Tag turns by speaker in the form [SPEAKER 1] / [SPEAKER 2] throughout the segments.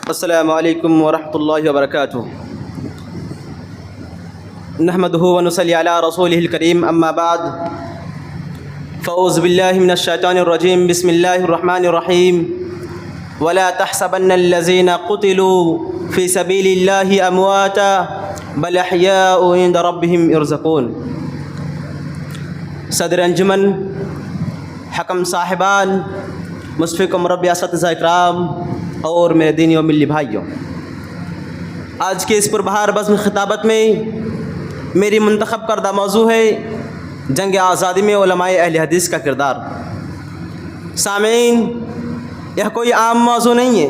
[SPEAKER 1] السلام علیکم ورحمۃ اللہ وبرکاتہ۔ نحمدہ ونصلی علی رسولہ الکریم، اما بعد فاعوذ باللہ من الشیطان الرجیم، بسم اللہ الرحمن الرحیم۔ ولا تحسبن الذین قتلوا فی سبیل اللہ امواتا بل احیاء عند ربہم یرزقون۔ صدر انجمن، حکم صاحبان، مشفق مربی اساتذہ اکرام اور میرے دینی و ملی بھائیوں، آج کے اس پربہار بزم خطابت میں میری منتخب کردہ موضوع ہے جنگ آزادی میں علماء اہل حدیث کا کردار۔ سامعین، یہ کوئی عام موضوع نہیں ہے،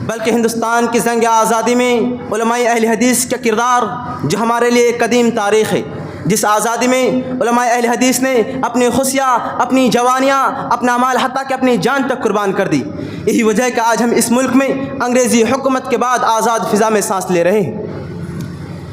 [SPEAKER 1] بلکہ ہندوستان کی جنگ آزادی میں علماء اہل حدیث کا کردار جو ہمارے لیے ایک قدیم تاریخ ہے، جس آزادی میں علماء اہل حدیث نے اپنی خصیہ، اپنی جوانیاں، اپنا مال، حتیٰ کہ اپنی جان تک قربان کر دی۔ یہی وجہ ہے کہ آج ہم اس ملک میں انگریزی حکومت کے بعد آزاد فضا میں سانس لے رہے ہیں۔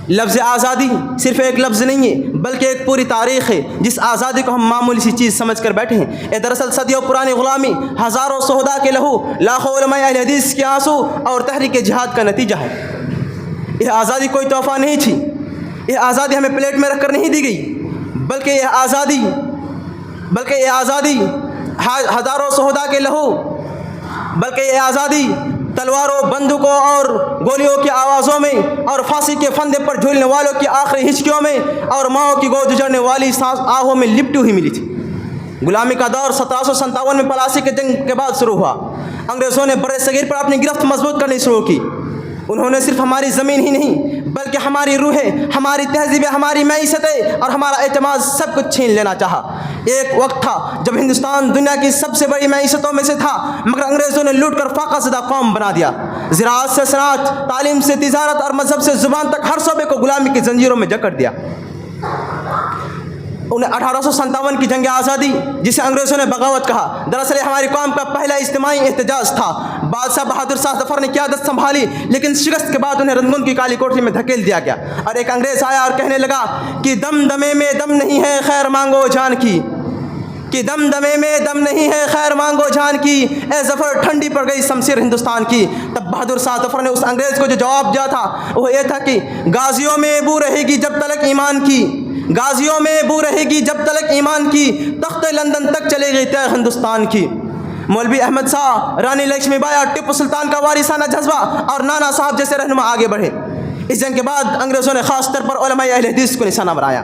[SPEAKER 1] لفظ آزادی صرف ایک لفظ نہیں ہے، بلکہ ایک پوری تاریخ ہے جس آزادی کو ہم معمولی سی چیز سمجھ کر بیٹھے ہیں۔ یہ دراصل صدیوں پرانی غلامی، ہزاروں شہداء کے لہو، لاکھوں علماء اہل حدیث کے آنسو اور تحریک جہاد کا نتیجہ ہے۔ یہ آزادی کوئی تحفہ نہیں تھی، یہ آزادی ہمیں پلیٹ میں رکھ کر نہیں دی گئی، بلکہ یہ آزادی ہزاروں شہداء کے لہو، بلکہ یہ آزادی تلواروں، بندوقوں اور گولیوں کی آوازوں میں، اور پھانسی کے پھندے پر جھولنے والوں کی آخری ہچکیوں میں، اور ماؤں کی گود اجڑنے والی آہوں میں لپٹی ہوئی ملی تھی۔ غلامی کا دور 1757 میں پلاسی کے جنگ کے بعد شروع ہوا۔ انگریزوں نے بر صغیر پر اپنی گرفت مضبوط کرنی شروع کی۔ انہوں نے صرف ہماری زمین ہی نہیں، بلکہ ہماری روحیں، ہماری تہذیبیں، ہماری معیشتیں اور ہمارا اعتماد سب کچھ چھین لینا چاہا۔ ایک وقت تھا جب ہندوستان دنیا کی سب سے بڑی معیشتوں میں سے تھا، مگر انگریزوں نے لوٹ کر فاقہ زدہ قوم بنا دیا۔ زراعت سے صنعت، تعلیم سے تجارت اور مذہب سے زبان تک ہر شعبے کو غلامی کی زنجیروں میں جکڑ دیا۔ 1857 کی جنگ آزادی، جسے انگریزوں نے بغاوت کہا، دراصل ہماری قوم کا پہلا اجتماعی احتجاج تھا۔ بادشاہ بہادر شاہ ظفر نے قیادت سنبھالی، لیکن شکست کے بعد انہیں رنگون کی کالی کوٹری میں دھکیل دیا گیا، اور ایک انگریز آیا اور کہنے لگا کہ دم دمے میں دم نہیں ہے، خیر مانگو جان کی، کہ دم دمے میں دم نہیں ہے، خیر مانگو جان کی، اے ظفر ٹھنڈی پڑ گئی شمشیر ہندوستان کی۔ تب بہادر شاہ ظفر نے اس انگریز کو جو جواب دیا تھا وہ یہ تھا کہ غازیوں میں بو رہے گی جب تلک ایمان کی، غازیوں میں بو رہے گی جب تلک ایمان کی، تخت لندن تک چلے گئی طے ہندوستان کی۔ مولوی احمد شاہ، رانی لکشمی بائی اور ٹیپو سلطان کا وارثانہ جذبہ اور نانا صاحب جیسے رہنما آگے بڑھے۔ اس جنگ کے بعد انگریزوں نے خاص طور پر علماء اہل حدیث کو نشانہ بنایا۔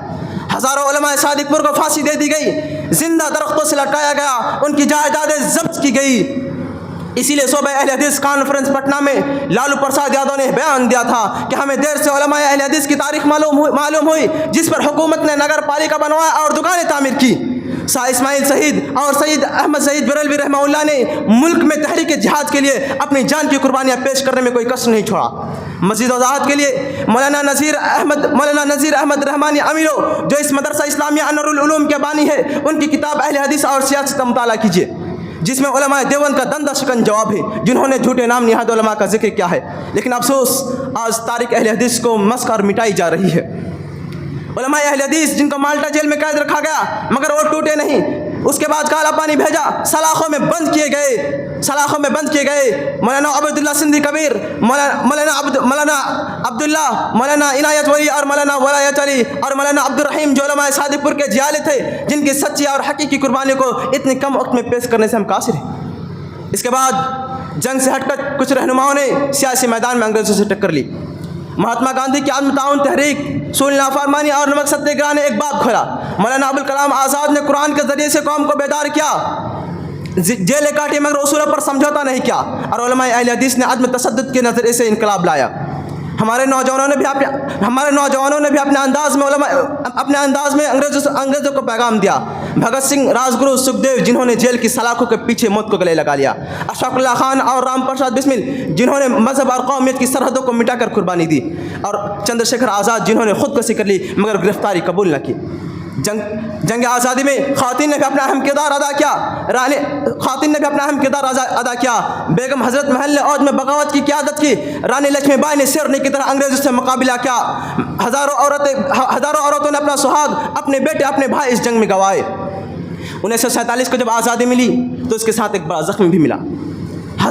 [SPEAKER 1] ہزاروں علماء صادق پور کو پھانسی دے دی گئی، زندہ درختوں سے لٹکایا گیا، ان کی جائیدادیں ضبط کی گئی۔ اسی لیے صوبہ اہل حدیث کانفرنس پٹنہ میں لالو پرساد یادو نے بیان دیا تھا کہ ہمیں دیر سے علماء اہل حدیث کی تاریخ معلوم ہوئی، جس پر حکومت نے نگر پالیکا بنوایا اور دکانیں تعمیر کی۔ شاہ اسماعیل شہید اور سید احمد شہید بریلوی رحمہ اللہ نے ملک میں تحریک جہاد کے لیے اپنی جان کی قربانیاں پیش کرنے میں کوئی کسر نہیں چھوڑا۔ مزید وضاحت کے لیے مولانا نذیر احمد رحمانی امیرو، جو اس مدرسہ اسلامیہ انور العلوم کے بانی ہے، ان کی کتاب اہل حدیث اور سیاست کا مطالعہ کیجیے، جس میں علماء دیوبند کا دندہ شکن جواب ہے، جنہوں نے جھوٹے نام نہاد علماء کا ذکر کیا ہے۔ لیکن افسوس، آج تاریخ اہل حدیث کو مسخ اور مٹائی جا رہی ہے۔ علماء اہل حدیث جن کو مالٹا جیل میں قید رکھا گیا، مگر وہ ٹوٹے نہیں، اس کے بعد کالا پانی بھیجا، سلاخوں میں بند کیے گئے۔ مولانا عبداللہ سندھی کبیر، مولانا عبداللہ، مولانا عنایت ولی اور مولانا ولایت علی اور مولانا عبدالرحیم، جو علماء صادق پور کے جیالے تھے، جن کی سچی اور حقیقی قربانی کو اتنی کم وقت میں پیش کرنے سے ہم قاصر ہیں۔ اس کے بعد جنگ سے ہٹ کر کچھ رہنماؤں نے سیاسی میدان میں انگریزوں سے ٹکر لی۔ مہاتما گاندھی کی عدم تعاون تحریک، سول نافرمانی اور نمک ستیہ گرہ نے ایک باب کھولا۔ مولانا ابوالکلام آزاد نے قرآن کے ذریعے سے قوم کو بیدار کیا، جیلیں کاٹی مگر اصولوں پر سمجھوتا نہیں کیا، اور علماء اہل حدیث نے عدم تشدد کے نظریے سے انقلاب لایا۔ ہمارے نوجوانوں نے بھی اپنے انداز میں انگریزوں کو پیغام دیا۔ بھگت سنگھ، راج گرو، سکھدیو، جنہوں نے جیل کی سلاخوں کے پیچھے موت کو گلے لگا لیا۔ اشفاق اللہ خان اور رام پرساد بسمل، جنہوں نے مذہب اور قومیت کی سرحدوں کو مٹا کر قربانی دی، اور چندر شیکھر آزاد، جنہوں نے خودکشی کر لی مگر گرفتاری قبول نہ کی۔ جنگ آزادی میں خواتین نے بھی اپنا اہم کردار ادا کیا۔ بیگم حضرت محل نے عود میں بغاوت کی قیادت کی۔ رانی لکشمی بائی نے شیرنی کی طرح انگریزوں سے مقابلہ کیا۔ ہزاروں عورتوں نے اپنا سہاگ، اپنے بیٹے، اپنے بھائی اس جنگ میں گنوائے۔ 1947 کو جب آزادی ملی تو اس کے ساتھ ایک بڑا زخم بھی ملا۔